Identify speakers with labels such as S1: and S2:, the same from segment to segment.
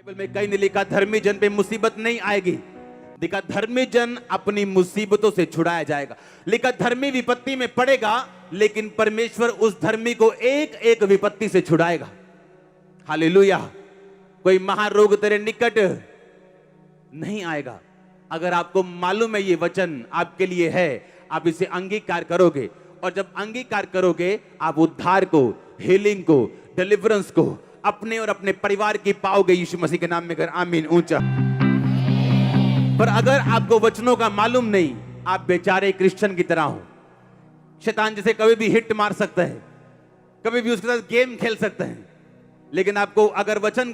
S1: Bible में कहीं नहीं लिखा धर्मी जन पे मुसीबत नहीं आएगी। लिखा धर्मी जन अपनी मुसीबतों से छुड़ाया जाएगा। लिखा धर्मी विपत्ति में पड़ेगा लेकिन परमेश्वर उस धर्मी को एक एक विपत्ति से छुड़ाएगा। हालेलुया। कोई महारोग तेरे निकट नहीं आएगा। अगर आपको मालूम है ये वचन आपके लिए है, आप इसे अंगीकार करोगे और जब अंगीकार करोगे आप उद्धार को, हीलिंग को, डिलीवरेंस को अपने और अपने परिवार की पाओगे यीशु मसीह के नाम में। कर आमीन ऊंचा। पर अगर आपको वचनों का मालूम नहीं, आप बेचारे क्रिश्चियन की तरह हो। शैतान जैसे कभी भी हिट मार सकता है, कभी भी उसके साथ गेम खेल सकता है, लेकिन आपको अगर वचन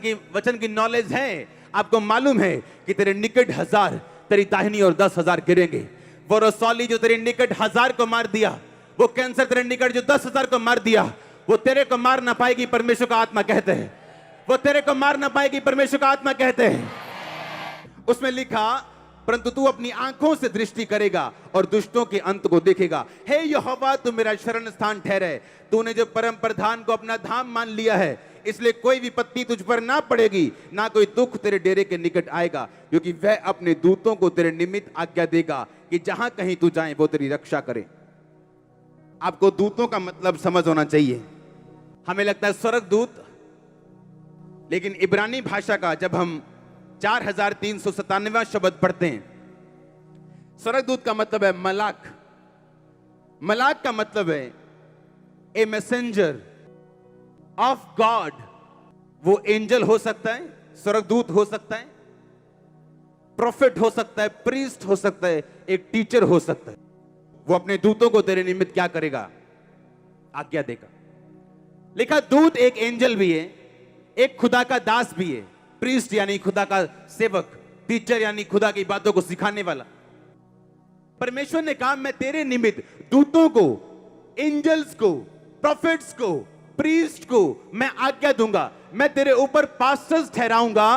S1: की नॉलेज है, आपको मालूम है कि तेरे निकट 1000 तेरी दाहिनी और 10,000 गिरेंगे। वो रसौली जो तेरे निकट 1000 को मार दिया, वो कैंसर तेरे निकट जो 10,000 को मार दिया, वो तेरे को मार ना पाएगी, परमेश्वर का आत्मा कहते हैं। वो तेरे को मार ना पाएगी, परमेश्वर का आत्मा कहते हैं। उसमें लिखा परंतु तू अपनी आंखों से दृष्टि करेगा और दुष्टों के अंत को देखेगा। हे यहोवा, तू मेरा शरण स्थान ठहरे। तूने जो परम प्रधान को अपना धाम मान लिया है, इसलिए कोई विपत्ति तुझ पर ना पड़ेगी, ना कोई दुख तेरे डेरे के निकट आएगा, क्योंकि वह अपने दूतों को तेरे निमित्त आज्ञा देगा कि जहां कहीं तू जाए वो तेरी रक्षा करे। आपको दूतों का मतलब समझ होना चाहिए। हमें लगता है स्वर्गदूत, लेकिन इब्रानी भाषा का जब हम 4397वां शब्द पढ़ते हैं, स्वर्गदूत का मतलब है मलाक। मलाक का मतलब है ए मैसेंजर ऑफ गॉड। वो एंजल हो सकता है, स्वर्गदूत हो सकता है, प्रोफेट हो सकता है, प्रीस्ट हो सकता है, एक टीचर हो सकता है। वो अपने दूतों को तेरे निमित्त क्या करेगा? आज्ञा देगा। लिखा दूत एक एंजल भी है, एक खुदा का दास भी है। प्रीस्ट यानी खुदा का सेवक, टीचर यानी खुदा की बातों को सिखाने वाला। परमेश्वर ने कहा मैं तेरे निमित्त दूतों को, एंजल्स को, प्रोफेट्स को, प्रीस्ट को मैं आज्ञा दूंगा। मैं तेरे ऊपर पास्टर्स ठहराऊंगा,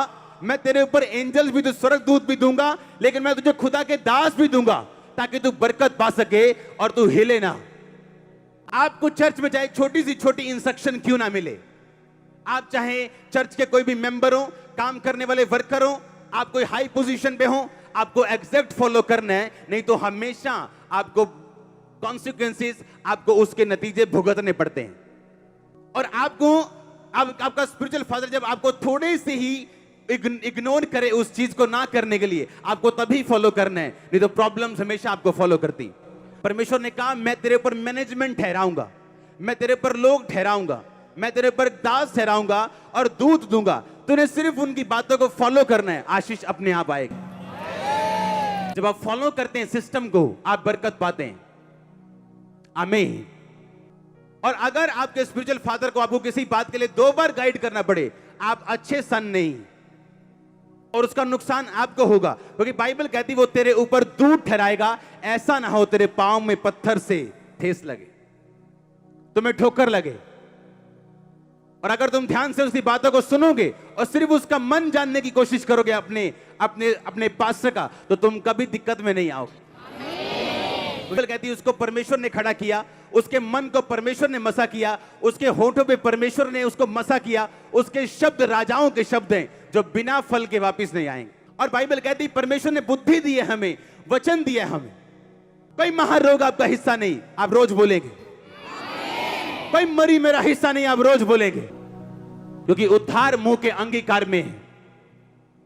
S1: मैं तेरे ऊपर एंजल्स भी, तो स्वर्गदूत भी दूंगा, लेकिन मैं तुझे खुदा के दास भी दूंगा ताकि तू बरकत पा सके और तू हिले ना। आपको चर्च में चाहे छोटी सी छोटी इंस्ट्रक्शन क्यों ना मिले, आप चाहे चर्च के कोई भी मेंबर हो, काम करने वाले वर्कर हो, आप कोई हाई पोजीशन पे हो, आपको एग्जैक्ट फॉलो करना है, नहीं तो हमेशा आपको कॉन्सिक्वेंसेस, आपको उसके नतीजे भुगतने पड़ते हैं। और आपका स्पिरिचुअल फादर जब आपको थोड़े से ही इग्नोर करे उस चीज को ना करने के लिए, आपको तभी फॉलो करना है, नहीं तो प्रॉब्लम्स हमेशा आपको फॉलो करती। परमेश्वर ने कहा मैं तेरे ऊपर मैनेजमेंट ठहराऊंगा, मैं तेरे ऊपर लोग ठहराऊंगा, मैं तेरे ऊपर दास ठहराऊंगा और दूत दूंगा। तूने सिर्फ उनकी बातों को फॉलो करना है, आशीष अपने आप आएगी। जब आप फॉलो करते हैं सिस्टम को, आप बरकत पाते हैं। आमीन। और अगर आपके स्पिरिचुअल फादर को आपको किसी बात के लिए 2 बार गाइड करना पड़े, आप अच्छे सन नहीं, और उसका नुकसान आपको होगा, क्योंकि बाइबल कहती वो तेरे ऊपर दूत ठहराएगा। ऐसा ना हो तेरे पांव में पत्थर से ठेस लगे, तुम्हें ठोकर लगे। और अगर तुम ध्यान से उसकी बातों को सुनोगे और सिर्फ उसका मन जानने की कोशिश करोगे अपने अपने अपने पास्टर का, तो तुम कभी दिक्कत में नहीं आओगे। बाइबल कहती है उसको परमेश्वर ने खड़ा किया, उसके मन को परमेश्वर ने मसा किया, उसके होठों पे परमेश्वर ने उसको मसा किया। उसके शब्द राजाओं के शब्द हैं जो बिना फल के वापस नहीं आएंगे। और बाइबल कहती है परमेश्वर ने बुद्धि दी है हमें, वचन दिया है हमें। कोई महारोग आपका हिस्सा नहीं, आप रोज बोलेंगे। कोई मरी मेरा हिस्सा नहीं, आप रोज बोलेंगे, क्योंकि उद्धार मुंह के अंगीकार में है।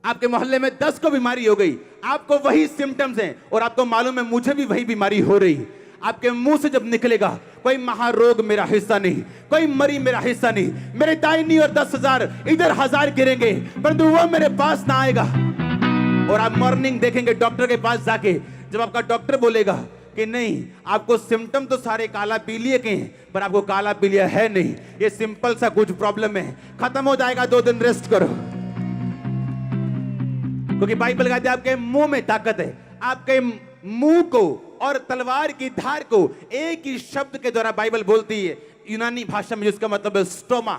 S1: आपके मोहल्ले में 10 को बीमारी हो गई, आपको वही सिम्टम्स हैं और आपको मालूम है मुझे भी वही बीमारी हो रही। आपके मुंह से जब निकलेगा कोई महारोग मेरा हिस्सा नहीं, कोई मरी मेरा हिस्सा नहीं, मेरे दाहिनी और 10,000 इधर 1000 गिरेंगे, परंतु वो मेरे पास ना आएगा। और आप मॉर्निंग देखेंगे डॉक्टर के पास जाके, जब आपका डॉक्टर बोलेगा कि नहीं आपको सिम्टम तो सारे काला पीलिया के हैं, पर आपको काला पीलिया है नहीं, ये सिंपल सा कुछ प्रॉब्लम है, खत्म हो जाएगा, 2 दिन रेस्ट करो। क्योंकि बाइबल कहती है आपके मुंह में ताकत है। आपके मुंह को और तलवार की धार को एक ही शब्द के द्वारा बाइबल बोलती है यूनानी भाषा में, जिसका मतलब है स्टोमा।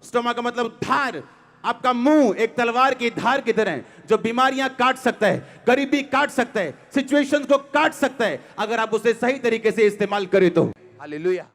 S1: स्टोमा का मतलब धार। आपका मुंह एक तलवार की धार की तरह है, जो बीमारियां काट सकता है, गरीबी काट सकता है, सिचुएशंस को काट सकता है, अगर आप उसे सही तरीके से इस्तेमाल करें तो। हालेलुया।